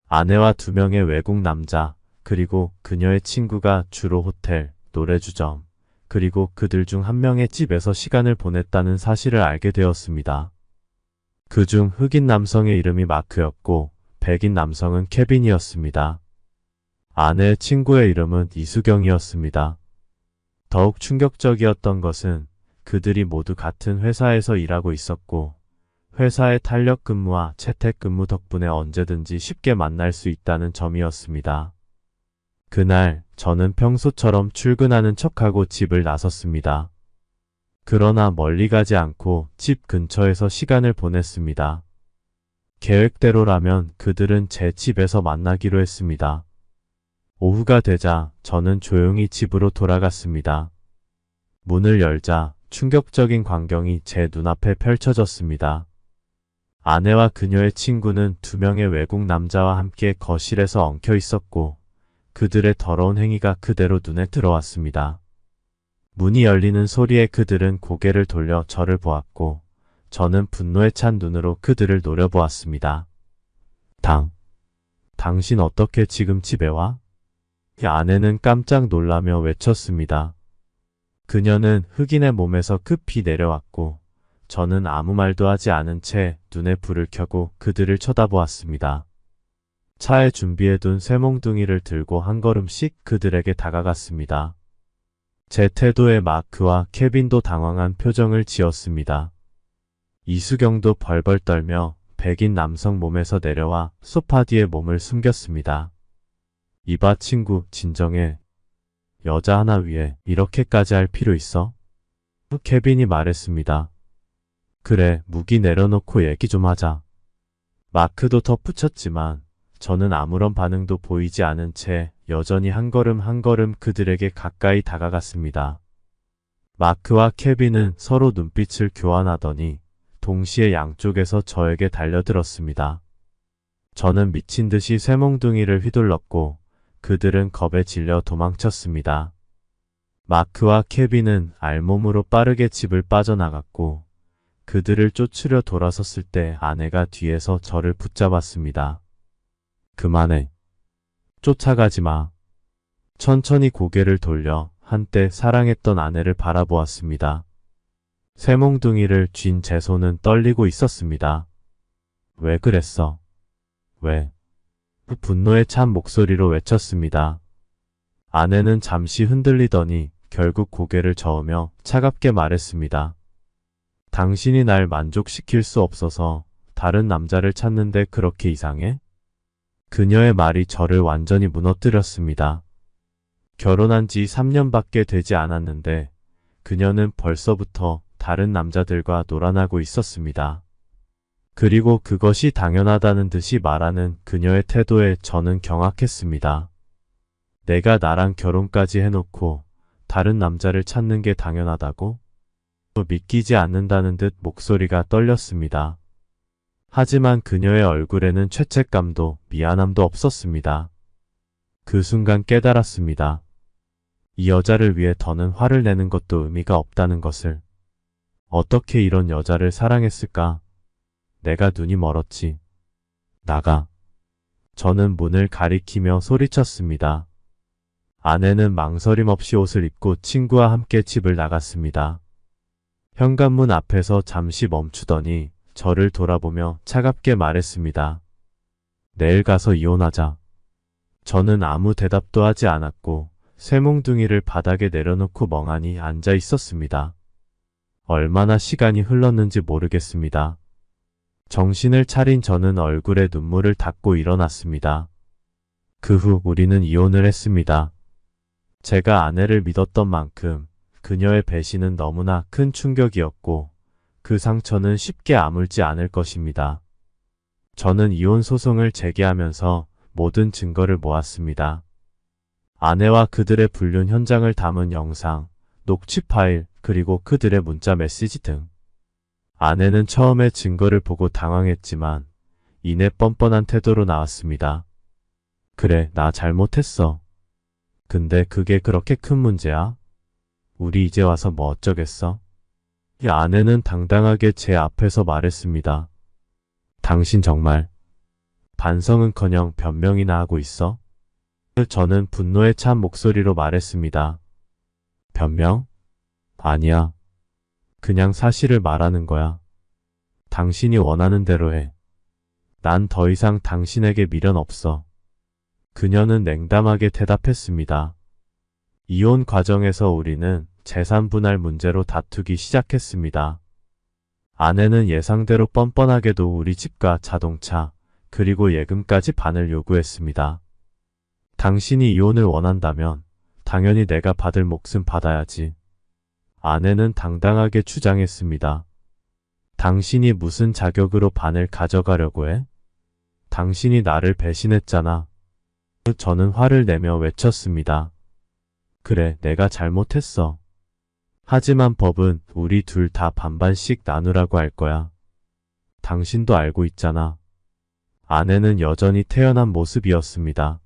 아내와 2명의 외국 남자, 그리고 그녀의 친구가 주로 호텔, 노래주점, 그리고 그들 중 한 명의 집에서 시간을 보냈다는 사실을 알게 되었습니다. 그중 흑인 남성의 이름이 마크였고 백인 남성은 케빈이었습니다. 아내의 친구의 이름은 이수경이었습니다. 더욱 충격적이었던 것은 그들이 모두 같은 회사에서 일하고 있었고 회사의 탄력 근무와 재택 근무 덕분에 언제든지 쉽게 만날 수 있다는 점이었습니다. 그날 저는 평소처럼 출근하는 척하고 집을 나섰습니다. 그러나 멀리 가지 않고 집 근처에서 시간을 보냈습니다. 계획대로라면 그들은 제 집에서 만나기로 했습니다. 오후가 되자 저는 조용히 집으로 돌아갔습니다. 문을 열자 충격적인 광경이 제 눈앞에 펼쳐졌습니다. 아내와 그녀의 친구는 2명의 외국 남자와 함께 거실에서 엉켜 있었고 그들의 더러운 행위가 그대로 눈에 들어왔습니다. 문이 열리는 소리에 그들은 고개를 돌려 저를 보았고 저는 분노에 찬 눈으로 그들을 노려보았습니다. 당신 어떻게 지금 집에 와? 아내는 깜짝 놀라며 외쳤습니다. 그녀는 흑인의 몸에서 급히 내려왔고 저는 아무 말도 하지 않은 채 눈에 불을 켜고 그들을 쳐다보았습니다. 차에 준비해둔 쇠몽둥이를 들고 한 걸음씩 그들에게 다가갔습니다. 제 태도에 마크와 케빈도 당황한 표정을 지었습니다. 이수경도 벌벌 떨며 백인 남성 몸에서 내려와 소파 뒤에 몸을 숨겼습니다. 이봐 친구, 진정해. 여자 하나 위해 이렇게까지 할 필요 있어? 케빈이 말했습니다. 그래, 무기 내려놓고 얘기 좀 하자. 마크도 덧붙였지만 저는 아무런 반응도 보이지 않은 채 여전히 한 걸음 한 걸음 그들에게 가까이 다가갔습니다. 마크와 케빈은 서로 눈빛을 교환하더니 동시에 양쪽에서 저에게 달려들었습니다. 저는 미친 듯이 쇠몽둥이를 휘둘렀고 그들은 겁에 질려 도망쳤습니다. 마크와 케빈은 알몸으로 빠르게 집을 빠져나갔고 그들을 쫓으려 돌아섰을 때 아내가 뒤에서 저를 붙잡았습니다. 그만해. 쫓아가지 마. 천천히 고개를 돌려 한때 사랑했던 아내를 바라보았습니다. 쇠몽둥이를 쥔 제 손은 떨리고 있었습니다. 왜 그랬어? 왜? 분노에 찬 목소리로 외쳤습니다. 아내는 잠시 흔들리더니 결국 고개를 저으며 차갑게 말했습니다. 당신이 날 만족시킬 수 없어서 다른 남자를 찾는데 그렇게 이상해? 그녀의 말이 저를 완전히 무너뜨렸습니다. 결혼한 지 3년밖에 되지 않았는데 그녀는 벌써부터 다른 남자들과 놀아나고 있었습니다. 그리고 그것이 당연하다는 듯이 말하는 그녀의 태도에 저는 경악했습니다. 내가 나랑 결혼까지 해놓고 다른 남자를 찾는 게 당연하다고? 믿기지 않는다는 듯 목소리가 떨렸습니다. 하지만 그녀의 얼굴에는 죄책감도 미안함도 없었습니다. 그 순간 깨달았습니다. 이 여자를 위해 더는 화를 내는 것도 의미가 없다는 것을. 어떻게 이런 여자를 사랑했을까? 내가 눈이 멀었지. 나가. 저는 문을 가리키며 소리쳤습니다. 아내는 망설임 없이 옷을 입고 친구와 함께 집을 나갔습니다. 현관문 앞에서 잠시 멈추더니 저를 돌아보며 차갑게 말했습니다. 내일 가서 이혼하자. 저는 아무 대답도 하지 않았고 쇠몽둥이를 바닥에 내려놓고 멍하니 앉아 있었습니다. 얼마나 시간이 흘렀는지 모르겠습니다. 정신을 차린 저는 얼굴에 눈물을 닦고 일어났습니다. 그 후 우리는 이혼을 했습니다. 제가 아내를 믿었던 만큼 그녀의 배신은 너무나 큰 충격이었고 그 상처는 쉽게 아물지 않을 것입니다. 저는 이혼 소송을 제기하면서 모든 증거를 모았습니다. 아내와 그들의 불륜 현장을 담은 영상, 녹취 파일, 그리고 그들의 문자 메시지 등. 아내는 처음에 증거를 보고 당황했지만 이내 뻔뻔한 태도로 나왔습니다. 그래, 나 잘못했어. 근데 그게 그렇게 큰 문제야? 우리 이제 와서 뭐 어쩌겠어? 이 아내는 당당하게 제 앞에서 말했습니다. 당신 정말 반성은커녕 변명이나 하고 있어? 저는 분노에 찬 목소리로 말했습니다. 변명? 아니야. 그냥 사실을 말하는 거야. 당신이 원하는 대로 해. 난 더 이상 당신에게 미련 없어. 그녀는 냉담하게 대답했습니다. 이혼 과정에서 우리는 재산 분할 문제로 다투기 시작했습니다. 아내는 예상대로 뻔뻔하게도 우리 집과 자동차, 그리고 예금까지 반을 요구했습니다. 당신이 이혼을 원한다면 당연히 내가 받을 몫은 받아야지. 아내는 당당하게 주장했습니다. 당신이 무슨 자격으로 반을 가져가려고 해? 당신이 나를 배신했잖아. 저는 화를 내며 외쳤습니다. 그래, 내가 잘못했어. 하지만 법은 우리 둘 다 반반씩 나누라고 할 거야. 당신도 알고 있잖아. 아내는 여전히 태연한 모습이었습니다.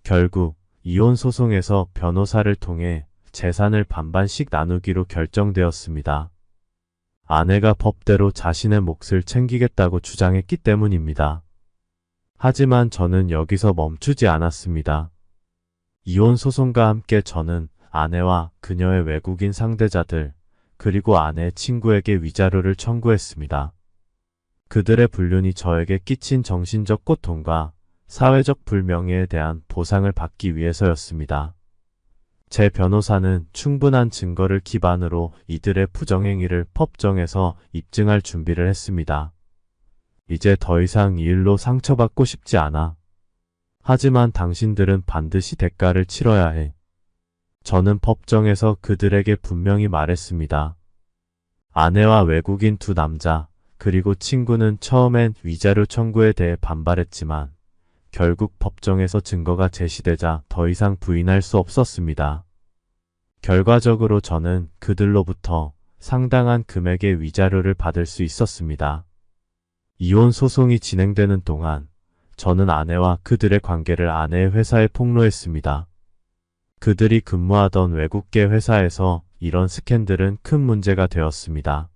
결국 이혼 소송에서 변호사를 통해 재산을 반반씩 나누기로 결정되었습니다. 아내가 법대로 자신의 몫을 챙기겠다고 주장했기 때문입니다. 하지만 저는 여기서 멈추지 않았습니다. 이혼 소송과 함께 저는 아내와 그녀의 외국인 상대자들, 그리고 아내의 친구에게 위자료를 청구했습니다. 그들의 불륜이 저에게 끼친 정신적 고통과 사회적 불명예에 대한 보상을 받기 위해서였습니다. 제 변호사는 충분한 증거를 기반으로 이들의 부정행위를 법정에서 입증할 준비를 했습니다. 이제 더 이상 이 일로 상처받고 싶지 않아. 하지만 당신들은 반드시 대가를 치러야 해. 저는 법정에서 그들에게 분명히 말했습니다. 아내와 외국인 두 남자, 그리고 친구는 처음엔 위자료 청구에 대해 반발했지만 결국 법정에서 증거가 제시되자 더 이상 부인할 수 없었습니다. 결과적으로 저는 그들로부터 상당한 금액의 위자료를 받을 수 있었습니다. 이혼 소송이 진행되는 동안 저는 아내와 그들의 관계를 아내의 회사에 폭로했습니다. 그들이 근무하던 외국계 회사에서 이런 스캔들은 큰 문제가 되었습니다.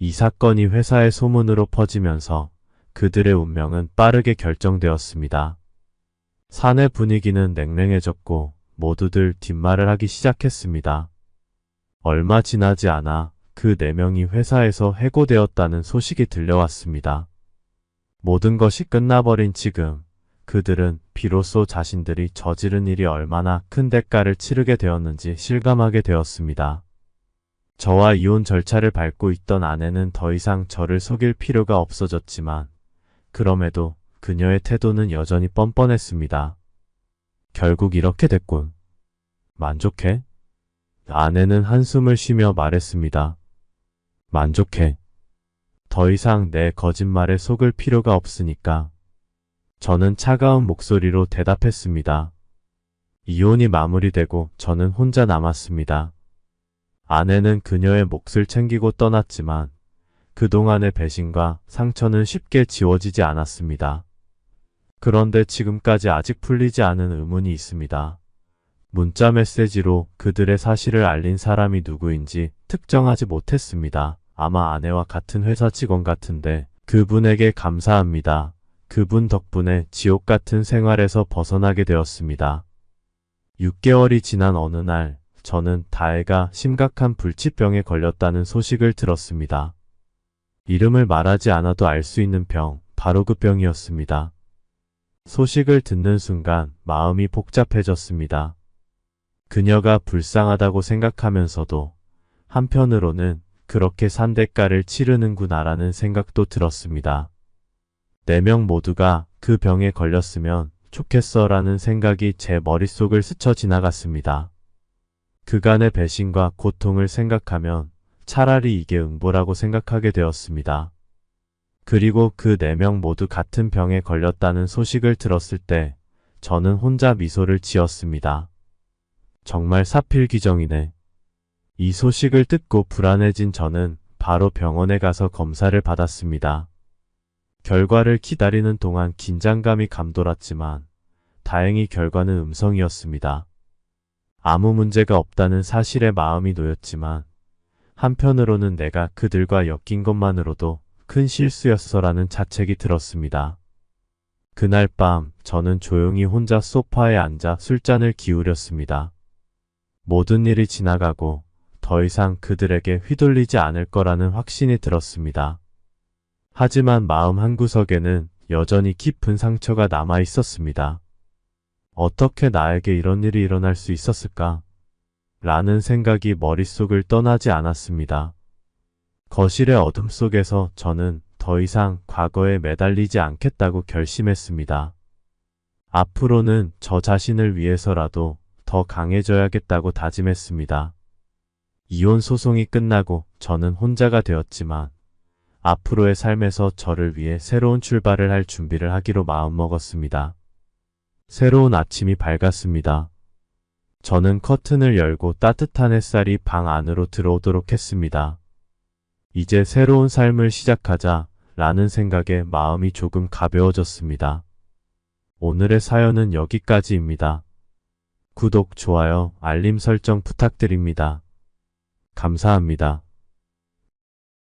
이 사건이 회사의 소문으로 퍼지면서 그들의 운명은 빠르게 결정되었습니다. 사내 분위기는 냉랭해졌고 모두들 뒷말을 하기 시작했습니다. 얼마 지나지 않아 그 4명이 회사에서 해고되었다는 소식이 들려왔습니다. 모든 것이 끝나버린 지금 그들은 비로소 자신들이 저지른 일이 얼마나 큰 대가를 치르게 되었는지 실감하게 되었습니다. 저와 이혼 절차를 밟고 있던 아내는 더 이상 저를 속일 필요가 없어졌지만 그럼에도 그녀의 태도는 여전히 뻔뻔했습니다. 결국 이렇게 됐군. 만족해? 아내는 한숨을 쉬며 말했습니다. 만족해. 더 이상 내 거짓말에 속을 필요가 없으니까. 저는 차가운 목소리로 대답했습니다. 이혼이 마무리되고 저는 혼자 남았습니다. 아내는 그녀의 몫을 챙기고 떠났지만 그동안의 배신과 상처는 쉽게 지워지지 않았습니다. 그런데 지금까지 아직 풀리지 않은 의문이 있습니다. 문자 메시지로 그들의 사실을 알린 사람이 누구인지 특정하지 못했습니다. 아마 아내와 같은 회사 직원 같은데 그분에게 감사합니다. 그분 덕분에 지옥 같은 생활에서 벗어나게 되었습니다. 6개월이 지난 어느 날 저는 다혜가 심각한 불치병에 걸렸다는 소식을 들었습니다. 이름을 말하지 않아도 알 수 있는 병, 바로 그 병이었습니다. 소식을 듣는 순간 마음이 복잡해졌습니다. 그녀가 불쌍하다고 생각하면서도 한편으로는 그렇게 산 대가를 치르는구나라는 생각도 들었습니다. 4명 모두가 그 병에 걸렸으면 좋겠어라는 생각이 제 머릿속을 스쳐 지나갔습니다. 그간의 배신과 고통을 생각하면 차라리 이게 응보라고 생각하게 되었습니다. 그리고 그 4명 모두 같은 병에 걸렸다는 소식을 들었을 때 저는 혼자 미소를 지었습니다. 정말 사필귀정이네. 이 소식을 듣고 불안해진 저는 바로 병원에 가서 검사를 받았습니다. 결과를 기다리는 동안 긴장감이 감돌았지만 다행히 결과는 음성이었습니다. 아무 문제가 없다는 사실에 마음이 놓였지만 한편으로는 내가 그들과 엮인 것만으로도 큰 실수였어라는 자책이 들었습니다. 그날 밤 저는 조용히 혼자 소파에 앉아 술잔을 기울였습니다. 모든 일이 지나가고 더 이상 그들에게 휘둘리지 않을 거라는 확신이 들었습니다. 하지만 마음 한구석에는 여전히 깊은 상처가 남아 있었습니다. 어떻게 나에게 이런 일이 일어날 수 있었을까? 라는 생각이 머릿속을 떠나지 않았습니다. 거실의 어둠 속에서 저는 더 이상 과거에 매달리지 않겠다고 결심했습니다. 앞으로는 저 자신을 위해서라도 더 강해져야겠다고 다짐했습니다. 이혼 소송이 끝나고 저는 혼자가 되었지만 앞으로의 삶에서 저를 위해 새로운 출발을 할 준비를 하기로 마음먹었습니다. 새로운 아침이 밝았습니다. 저는 커튼을 열고 따뜻한 햇살이 방 안으로 들어오도록 했습니다. 이제 새로운 삶을 시작하자 라는 생각에 마음이 조금 가벼워졌습니다. 오늘의 사연은 여기까지입니다. 구독, 좋아요, 알림 설정 부탁드립니다. 감사합니다.